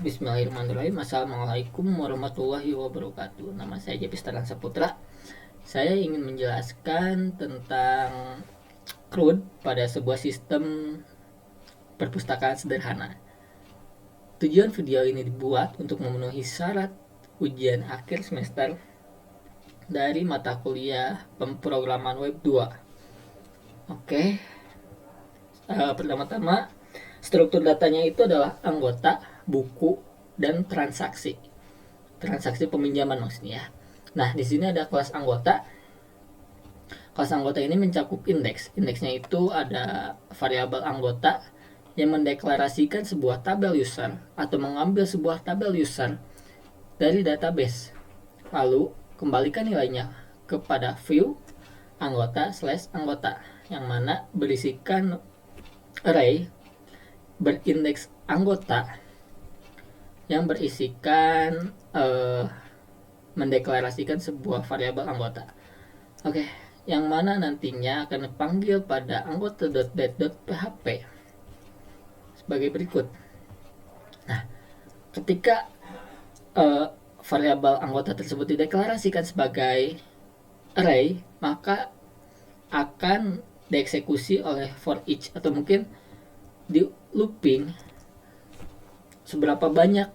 Bismillahirrahmanirrahim. Assalamualaikum warahmatullahi wabarakatuh. Nama saya Jepi Staran Saputra. Saya ingin menjelaskan tentang CRUD pada sebuah sistem perpustakaan sederhana. Tujuan video ini dibuat untuk memenuhi syarat ujian akhir semester dari mata kuliah pemrograman web 2. Oke. Pertama-tama, struktur datanya itu adalah anggota, buku, dan transaksi. Transaksi peminjaman maksudnya. Nah, di sini ada kelas anggota. Kelas anggota ini mencakup indeks. Indeksnya itu ada variabel anggota yang mendeklarasikan sebuah tabel user atau mengambil sebuah tabel user dari database. Lalu, kembalikan nilainya kepada view anggota/anggota yang mana berisikan array berindeks anggota yang berisikan mendeklarasikan sebuah variabel anggota. Oke, yang mana nantinya akan dipanggil pada anggota.get.php sebagai berikut. Nah, ketika variabel anggota tersebut dideklarasikan sebagai array, maka akan dieksekusi oleh for each atau mungkin di looping seberapa banyak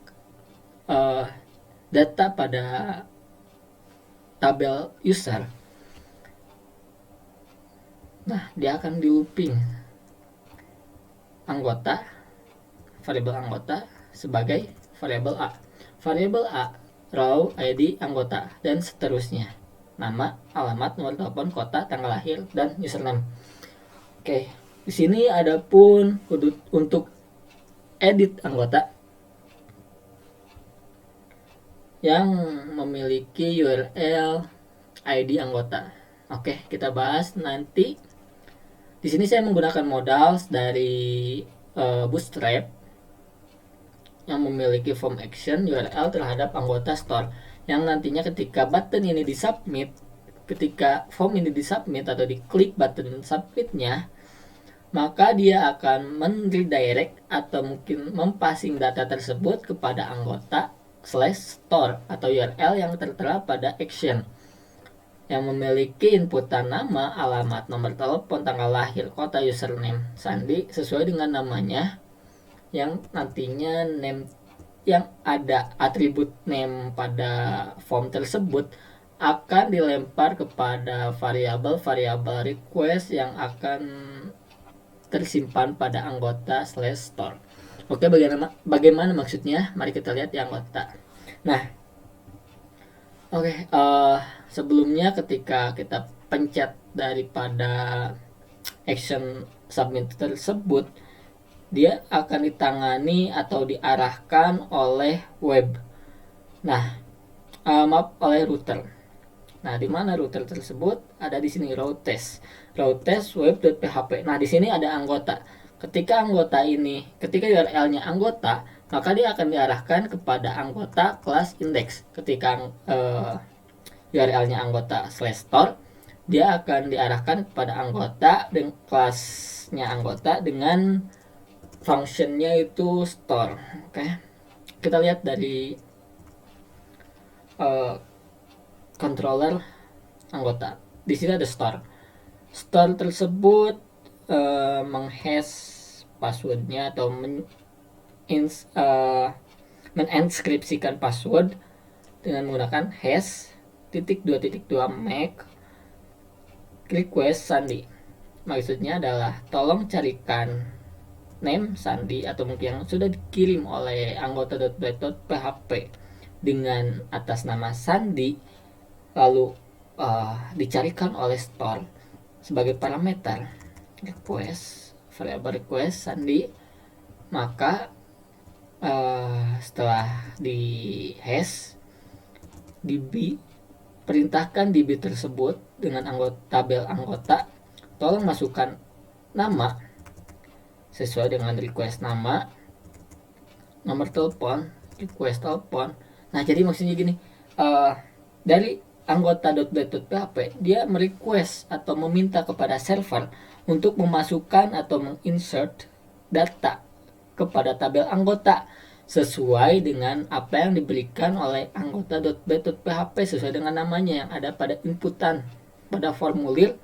data pada tabel user. Nah, dia akan di looping anggota, variabel anggota sebagai variabel A. Variabel A, row, ID, anggota, dan seterusnya. Nama, alamat, nomor telepon, kota, tanggal lahir, dan username. Oke, di sini ada pun untuk edit anggota yang memiliki URL ID anggota. Oke, kita bahas nanti. Di sini saya menggunakan modal dari Bootstrap yang memiliki form action URL terhadap anggota store, yang nantinya ketika button ini disubmit, ketika form ini disubmit atau diklik button submitnya, maka dia akan men-redirect atau mungkin mempassing data tersebut kepada anggota/store atau URL yang tertera pada action yang memiliki inputan nama, alamat, nomor telepon, tanggal lahir, kota, username, sandi sesuai dengan namanya, yang nantinya name yang ada atribut name pada form tersebut akan dilempar kepada variabel request yang akan tersimpan pada anggota/store. Oke, bagaimana maksudnya? Mari kita lihat di anggota. Nah, oke, sebelumnya ketika kita pencet daripada action submit tersebut, dia akan ditangani atau diarahkan oleh web. Nah, oleh router. Nah, di mana router tersebut? Ada di sini routes web.php. Nah, di sini ada anggota. Ketika URL-nya anggota, maka dia akan diarahkan kepada anggota kelas index. Ketika URL-nya anggota/store, dia akan diarahkan kepada anggota dan kelasnya anggota dengan functionnya itu store. Oke, kita lihat dari controller anggota. Di sini ada store tersebut menghash passwordnya atau menenskripsikan password dengan menggunakan hash #2.2 make request sandi. Maksudnya adalah tolong carikan name sandi atau mungkin yang sudah dikirim oleh anggota.get.php dengan atas nama sandi, lalu dicarikan oleh store sebagai parameter variabel request sandi. Maka setelah di hash perintahkan DB tersebut dengan tabel anggota, tolong masukkan nama sesuai dengan request nama, nomor telepon, request telepon. Nah, jadi maksudnya gini, dari anggota.get.php dia merequest atau meminta kepada server untuk memasukkan atau menginsert data kepada tabel anggota sesuai dengan apa yang diberikan oleh anggota.bat.php sesuai dengan namanya yang ada pada inputan pada formulir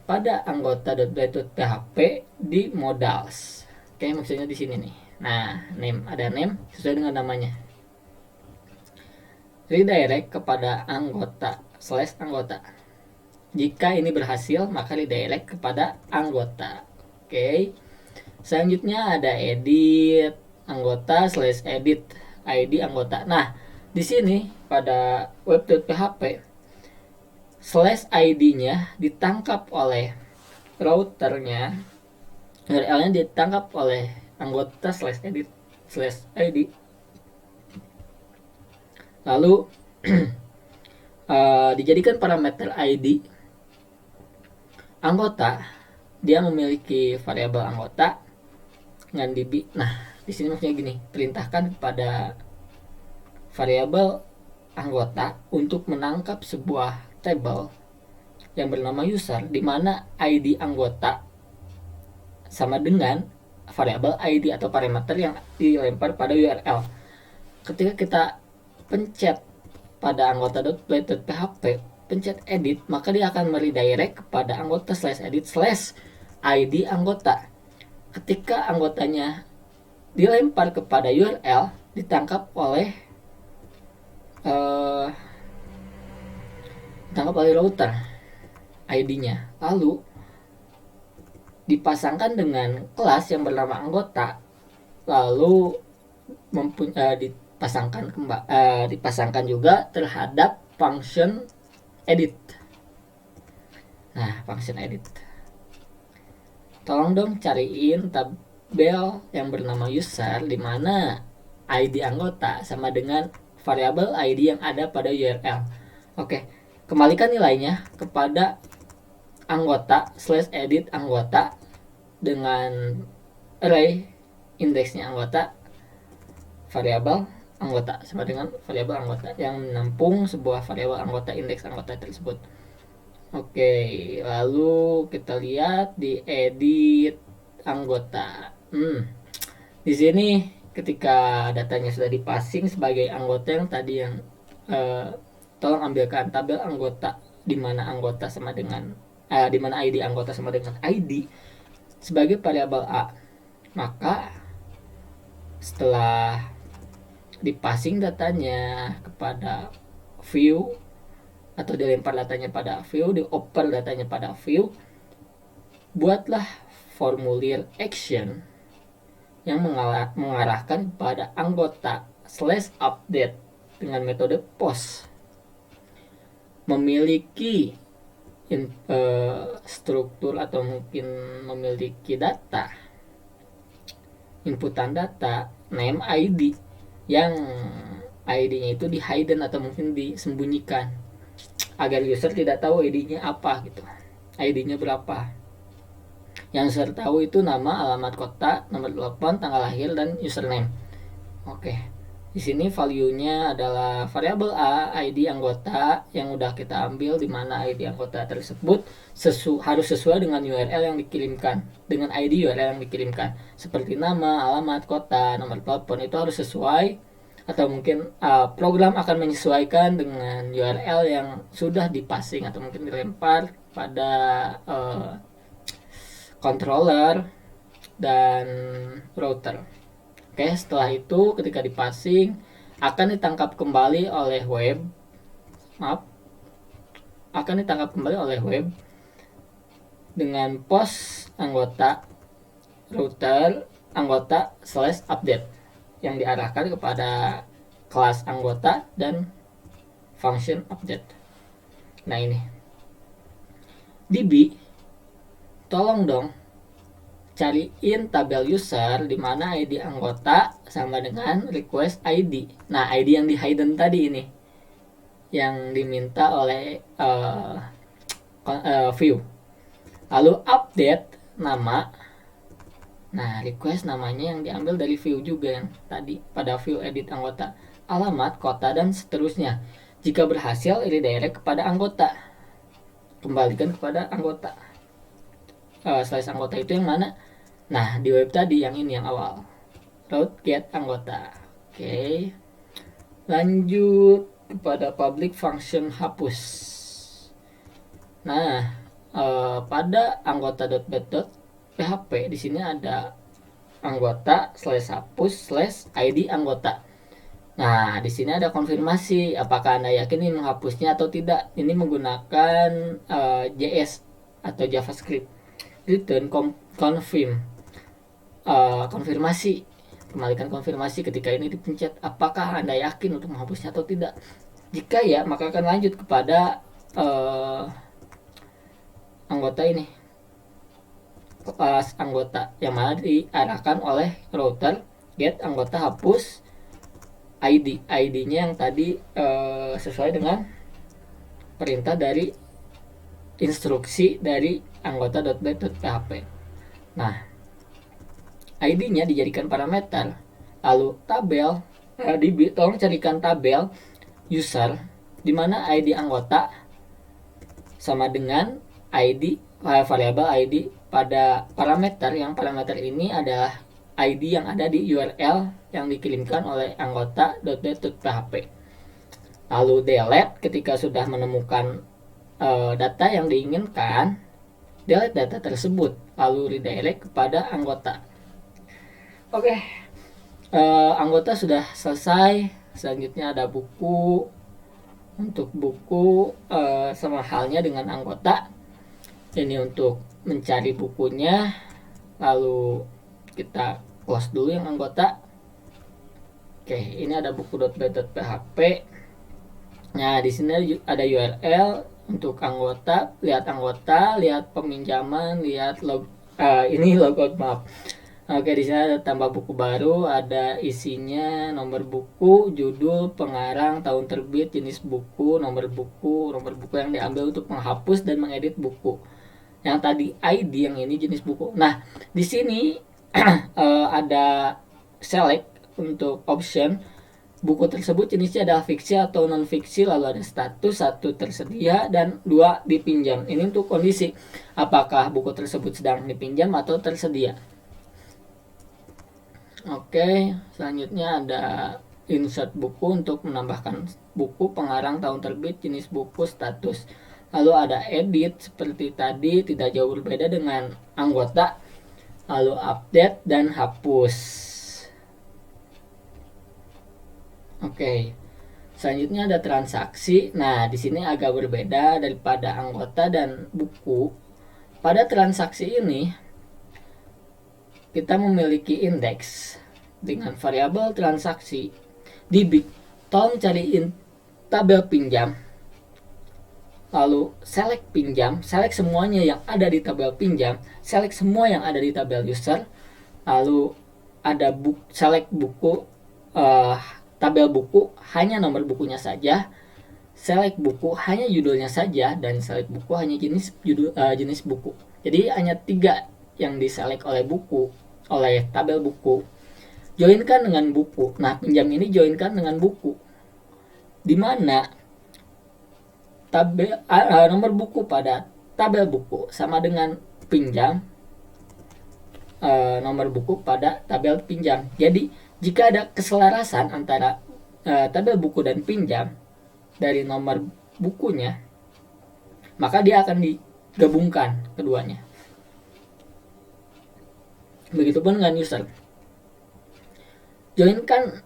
pada anggota.bat.php di modals. Oke, maksudnya di sini nih. Nah, name ada name sesuai dengan namanya. Redirect kepada anggota/anggota. Jika ini berhasil, maka redirect kepada anggota. Oke. Selanjutnya ada edit anggota/edit ID anggota. Nah, di sini pada web.php /id-nya ditangkap oleh routernya, URL-nya ditangkap oleh anggota/edit/id. Lalu dijadikan parameter ID anggota, dia memiliki variabel anggota dengan db. Nah, di sini maksudnya gini, perintahkan kepada variabel anggota untuk menangkap sebuah table yang bernama user, di mana ID anggota sama dengan variabel ID atau parameter yang dilempar pada URL. Ketika kita pencet pada anggota.play.php, pencet edit, maka dia akan meredirect kepada anggota/edit/id anggota. Ketika anggotanya dilempar kepada URL, ditangkap oleh router ID-nya, lalu dipasangkan dengan kelas yang bernama anggota, lalu dipasangkan juga terhadap function edit. Nah, function edit, tolong dong cariin tabel yang bernama user di mana ID anggota sama dengan variabel ID yang ada pada URL. Oke, kembalikan nilainya kepada anggota/edit anggota dengan array indeksnya anggota, variabel anggota sama dengan variabel anggota yang menampung sebuah variabel anggota indeks anggota tersebut. Oke, lalu kita lihat di edit anggota. Di sini ketika datanya sudah dipasing sebagai anggota yang tadi yang tolong ambilkan tabel anggota di mana anggota sama dengan di mana ID anggota sama dengan ID sebagai variabel A. Maka setelah dipasing datanya kepada view atau dilempar datanya pada view, dioper datanya pada view, buatlah formulir action yang mengarahkan pada anggota/update dengan metode post. Memiliki struktur atau mungkin memiliki data, inputan data, name ID, yang ID-nya itu di hidden atau mungkin disembunyikan agar user tidak tahu ID-nya apa gitu, ID-nya berapa. Yang user tahu itu nama, alamat kota, nomor telepon, tanggal lahir, dan username. Oke, di sini value-nya adalah variabel A, ID anggota yang udah kita ambil, di mana ID anggota tersebut harus sesuai dengan URL yang dikirimkan, dengan ID URL yang dikirimkan, seperti nama, alamat, kota, nomor telepon, itu harus sesuai, atau mungkin program akan menyesuaikan dengan URL yang sudah dipasing atau mungkin dilempar pada controller dan router. Oke, setelah itu ketika dipasing akan ditangkap kembali oleh web. Dengan post anggota router anggota/update yang diarahkan kepada kelas anggota dan function update. Nah, ini DB, tolong dong cariin tabel user di mana ID anggota sama dengan request ID. Nah, ID yang di hidden tadi ini yang diminta oleh view. Lalu update nama. Nah, request namanya yang diambil dari view juga yang tadi pada view edit anggota, alamat, kota, dan seterusnya. Jika berhasil, redirect kepada anggota, kembalikan kepada anggota. Slice anggota itu yang mana? Nah, di web tadi yang ini yang awal, root get anggota. Oke. Lanjut kepada public function hapus. Nah, pada anggota.get.php di sini ada anggota /hapus/id anggota. Nah, di sini ada konfirmasi apakah Anda yakin ini menghapusnya atau tidak. Ini menggunakan JS atau JavaScript. Return confirm. Konfirmasi, kembalikan konfirmasi ketika ini dipencet apakah Anda yakin untuk menghapusnya atau tidak. Jika ya, maka akan lanjut kepada anggota ini, kelas anggota yang mana diarahkan oleh router get anggota hapus ID-nya yang tadi sesuai dengan perintah dari instruksi dari anggota.get.php. Nah, ID-nya dijadikan parameter, lalu tabel tolong carikan tabel user di mana ID anggota sama dengan ID variabel ID pada parameter, yang parameter ini adalah ID yang ada di URL yang dikirimkan oleh anggota.get.php. Lalu delete ketika sudah menemukan data yang diinginkan, delete data tersebut, lalu redirect kepada anggota. Oke, anggota sudah selesai. Selanjutnya ada buku. Untuk buku sama halnya dengan anggota. Ini untuk mencari bukunya, lalu kita close dulu yang anggota. Oke, ini ada buku.get.php. Nah, di sini ada URL untuk anggota, lihat peminjaman, lihat ini logout, maaf. Oke, di sini ada tambah buku baru, ada isinya, nomor buku, judul, pengarang, tahun terbit, jenis buku, nomor buku yang diambil untuk menghapus dan mengedit buku. Yang tadi ID, yang ini jenis buku. Nah, di sini ada select untuk option buku tersebut jenisnya adalah fiksi atau non fiksi, lalu ada status 1 tersedia dan 2 dipinjam. Ini untuk kondisi apakah buku tersebut sedang dipinjam atau tersedia. Oke, selanjutnya ada insert buku untuk menambahkan buku, pengarang, tahun terbit, jenis buku, status. Lalu ada edit seperti tadi, tidak jauh berbeda dengan anggota. Lalu update dan hapus. Oke. Selanjutnya ada transaksi. Nah, di sini agak berbeda daripada anggota dan buku. Pada transaksi ini kita memiliki indeks dengan variabel transaksi. Tolong cariin tabel pinjam, lalu select pinjam, select semuanya yang ada di tabel pinjam, select semua yang ada di tabel user, lalu ada select buku, tabel buku hanya nomor bukunya saja, select buku hanya judulnya saja, dan select buku hanya jenis buku. Jadi hanya 3 yang diselect oleh tabel buku. Joinkan dengan buku. Nah, pinjam ini joinkan dengan buku, di mana tabel nomor buku pada tabel buku sama dengan pinjam nomor buku pada tabel pinjam. Jadi jika ada keselarasan antara tabel buku dan pinjam dari nomor bukunya, maka dia akan digabungkan keduanya. Begitupun dengan user. Joinkan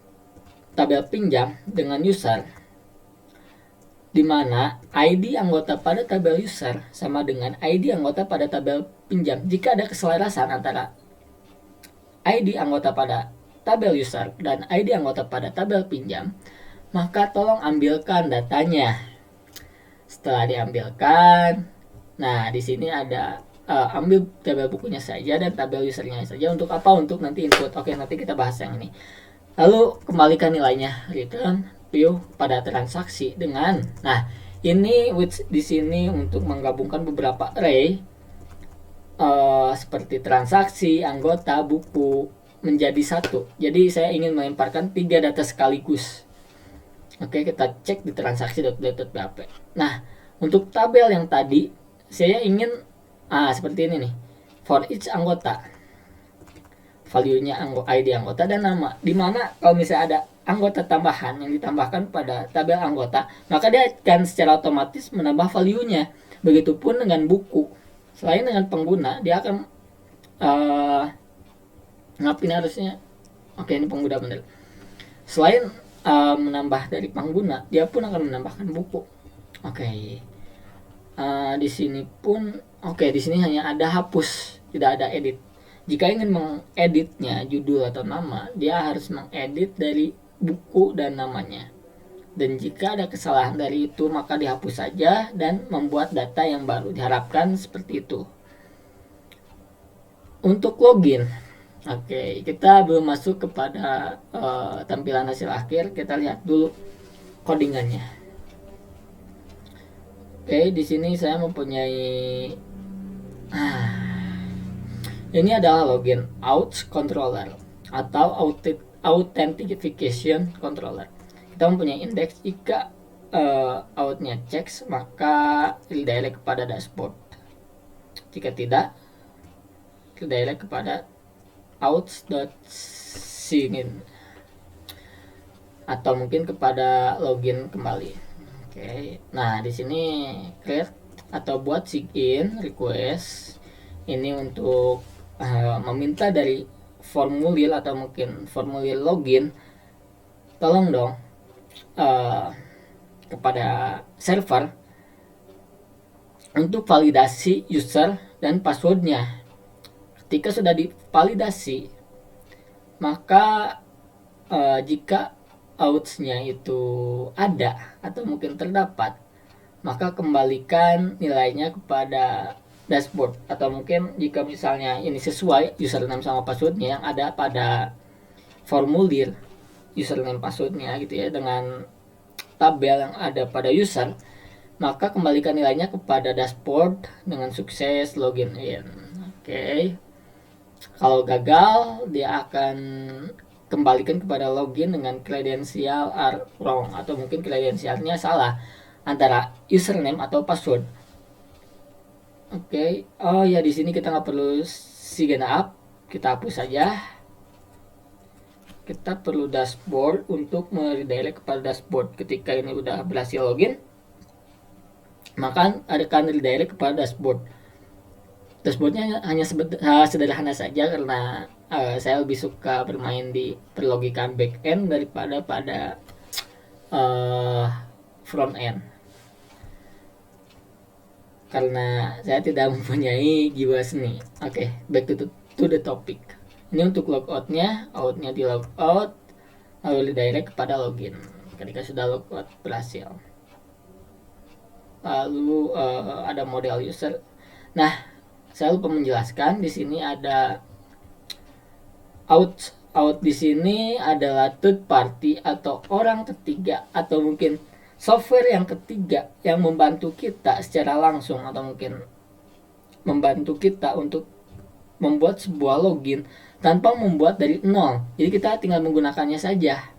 tabel pinjam dengan user, di mana ID anggota pada tabel user sama dengan ID anggota pada tabel pinjam. Jika ada keselarasan antara ID anggota pada tabel user dan ID anggota pada tabel pinjam, maka tolong ambilkan datanya. Setelah diambilkan, nah di sini ada ambil tabel bukunya saja dan tabel usernya saja. Untuk apa? Untuk nanti input. Oke, nanti kita bahas yang ini. Lalu kembalikan nilainya, return view pada transaksi dengan, nah ini which di sini untuk menggabungkan beberapa array seperti transaksi, anggota, buku menjadi satu. Jadi saya ingin melemparkan 3 data sekaligus. Oke, kita cek di transaksi.get.php. Nah, untuk tabel yang tadi saya ingin seperti ini nih, for each anggota. value-nya ID anggota dan nama. Dimana kalau misalnya ada anggota tambahan yang ditambahkan pada tabel anggota, maka dia akan secara otomatis menambah value-nya. Begitupun dengan buku. Selain dengan pengguna, dia akan ngapain harusnya? Oke, ini pengguna bener. Selain menambah dari pengguna, dia pun akan menambahkan buku. Oke. Di sini pun di sini hanya ada hapus, tidak ada edit. Jika ingin mengeditnya judul atau nama, dia harus mengedit dari buku dan namanya. Dan jika ada kesalahan dari itu, maka dihapus saja dan membuat data yang baru. Diharapkan seperti itu. Untuk login, kita belum masuk kepada tampilan hasil akhir. Kita lihat dulu codingannya. Di sini saya mempunyai ini adalah login out controller atau authentication controller. Kita mempunyai index. Jika outnya checks, maka redirect kepada dashboard. Jika tidak, redirect kepada outs.sign atau mungkin kepada login kembali. Nah di sini create atau buat sign request ini untuk meminta dari formulir atau mungkin formulir login, tolong dong kepada server untuk validasi user dan passwordnya. Ketika sudah divalidasi, maka jika outs-nya itu ada atau mungkin terdapat, maka kembalikan nilainya kepada dashboard. Atau mungkin jika misalnya ini sesuai username sama passwordnya yang ada pada formulir username passwordnya gitu ya, dengan tabel yang ada pada user, maka kembalikan nilainya kepada dashboard dengan sukses login in. Kalau gagal, dia akan kembalikan kepada login dengan kredensial are wrong atau mungkin kredensialnya salah antara username atau password. Oh ya, di sini kita nggak perlu sign up, kita hapus saja. Kita perlu dashboard untuk meredirect kepada dashboard. Ketika ini udah berhasil login, maka akan redirect kepada dashboard. Dashboardnya hanya sederhana saja karena saya lebih suka bermain di perlogikan back end daripada pada front end, karena saya tidak mempunyai jiwa seni. Back to the topic. Ini untuk logoutnya, outnya di logout, lalu redirect kepada login ketika sudah logout berhasil. Lalu ada model user. Nah, saya lupa menjelaskan, di sini ada out di sini adalah third party atau orang ketiga atau mungkin software yang ketiga yang membantu kita secara langsung atau mungkin membantu kita untuk membuat sebuah login tanpa membuat dari nol. Jadi kita tinggal menggunakannya saja.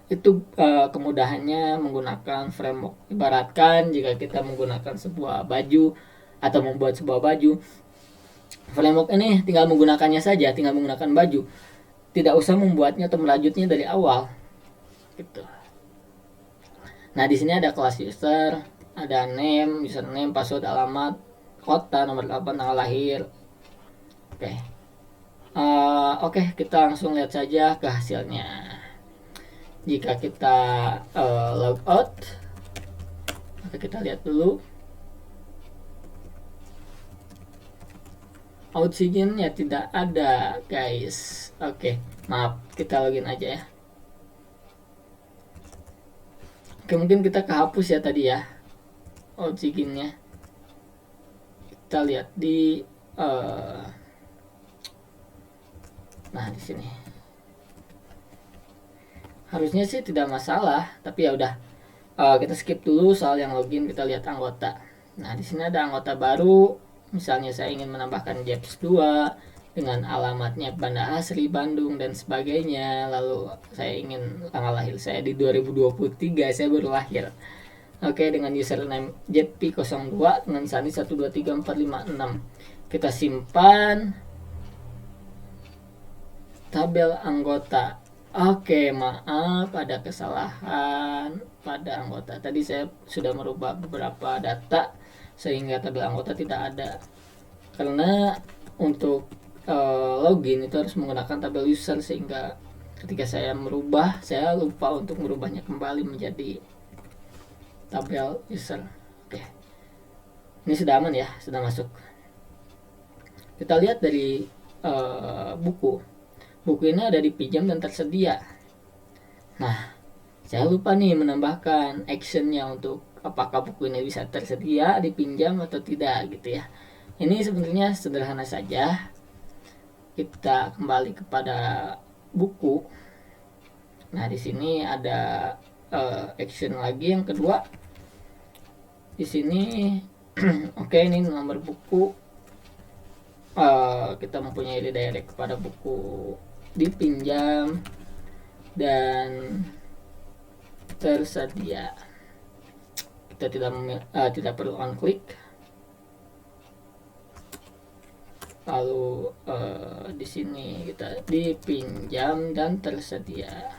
Itu kemudahannya menggunakan framework. Ibaratkan jika kita menggunakan sebuah baju atau membuat sebuah baju, framework ini tinggal menggunakannya saja, tinggal menggunakan baju, tidak usah membuatnya atau merajutnya dari awal gitu. Nah di sini ada kelas user, ada name, username, password, alamat, kota, nomor telepon, tanggal lahir. Kita langsung lihat saja ke hasilnya. Jika kita log out, kita lihat dulu. Oksigennya tidak ada, guys. Maaf, kita login aja ya. Mungkin kita kehapus ya tadi ya oksigennya. Kita lihat di nah di sini. Harusnya sih tidak masalah, tapi ya udah. Kita skip dulu soal yang login, kita lihat anggota. Nah, di sini ada anggota baru. Misalnya saya ingin menambahkan Jeps 2 dengan alamatnya Banda Asri Bandung dan sebagainya. Lalu saya ingin tanggal lahir saya di 2023, saya baru lahir. Dengan username JP02 dengan sandi 123456. Kita simpan. tabel anggota. Oke, maaf ada kesalahan pada anggota. Tadi saya sudah merubah beberapa data sehingga tabel anggota tidak ada. Karena untuk login itu harus menggunakan tabel user, sehingga ketika saya merubah, saya lupa untuk merubahnya kembali menjadi tabel user. Oke. Ini sudah aman ya, sudah masuk. Kita lihat dari buku. Buku ini ada dipinjam dan tersedia. Nah, saya lupa nih menambahkan actionnya untuk apakah buku ini bisa tersedia, dipinjam atau tidak gitu ya. Ini sebenarnya sederhana saja. Kita kembali kepada buku. Nah, di sini ada action lagi yang kedua. Di sini oke, ini nomor buku. Kita mempunyai redirect kepada buku dipinjam dan tersedia. Kita tidak perlu on klik. Lalu di sini kita dipinjam dan tersedia.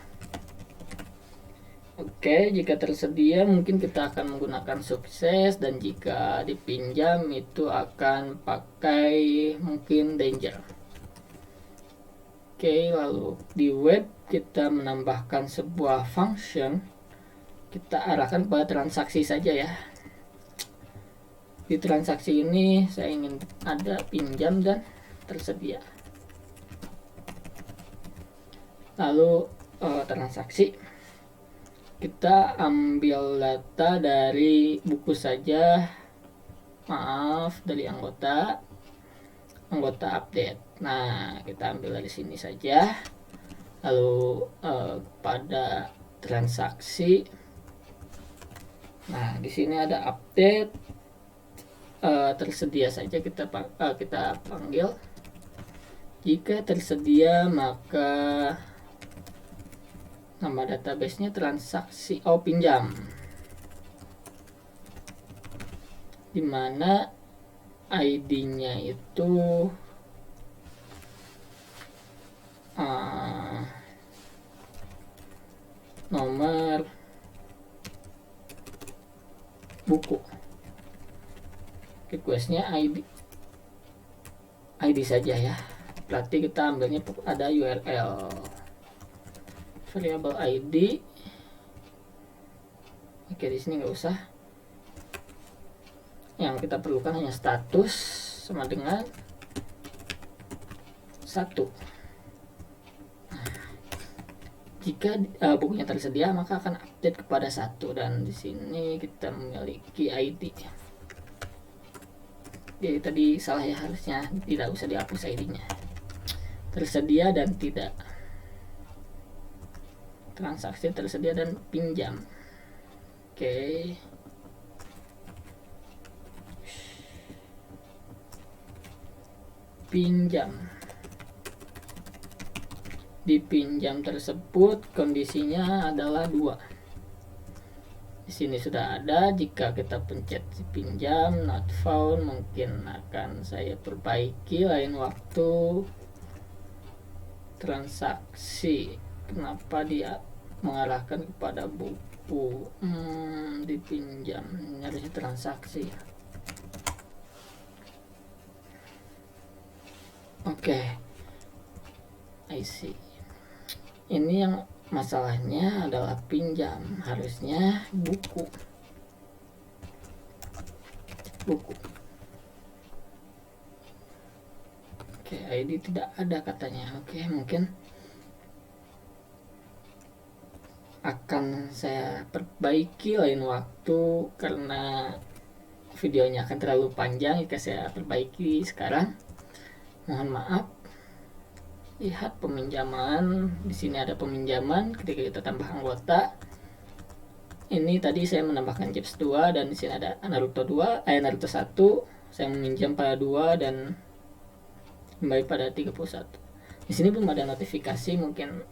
Oke, jika tersedia mungkin kita akan menggunakan sukses, dan jika dipinjam itu akan pakai mungkin danger. Oke, lalu di web kita menambahkan sebuah function. Kita arahkan pada transaksi saja ya. Di transaksi ini saya ingin ada pinjam dan tersedia. Lalu transaksi. Kita ambil data dari buku saja, maaf, dari anggota update. Nah, kita ambil dari sini saja. Lalu pada transaksi, nah di sini ada update, tersedia saja kita panggil. Jika tersedia maka nama database-nya transaksi pinjam, dimana ID-nya itu nomor buku. Request-nya ID saja ya. Berarti kita ambilnya ada URL variable ID. Oke, di sini nggak usah. Yang kita perlukan hanya status sama dengan 1. Jika bukunya tersedia maka akan update kepada 1, dan di sini kita memiliki ID. Jadi tadi salah ya, harusnya tidak usah dihapus ID-nya. Tersedia dan tidak. Transaksi tersedia dan pinjam. Oke. Pinjam. Dipinjam tersebut kondisinya adalah 2. Di sini sudah ada. Jika kita pencet pinjam not found, mungkin akan saya perbaiki lain waktu. Transaksi, kenapa dia mengarahkan kepada buku? Dipinjam, ini harusnya transaksi. Oke, I see. Ini yang masalahnya adalah pinjam, harusnya buku. Oke, ID tidak ada katanya. Oke, mungkin akan saya perbaiki lain waktu karena videonya akan terlalu panjang jika saya perbaiki sekarang. Mohon maaf. Lihat peminjaman. Di sini ada peminjaman ketika kita tambah anggota. Ini tadi saya menambahkan Jeps 2, dan di sini ada Naruto 1. Saya meminjam pada 2 dan kembali pada 31. Di sini belum ada notifikasi, mungkin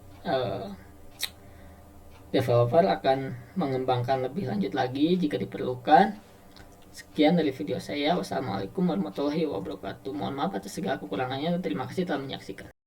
developer akan mengembangkan lebih lanjut lagi jika diperlukan. Sekian dari video saya. Wassalamualaikum warahmatullahi wabarakatuh. Mohon maaf atas segala kekurangannya. Terima kasih telah menyaksikan.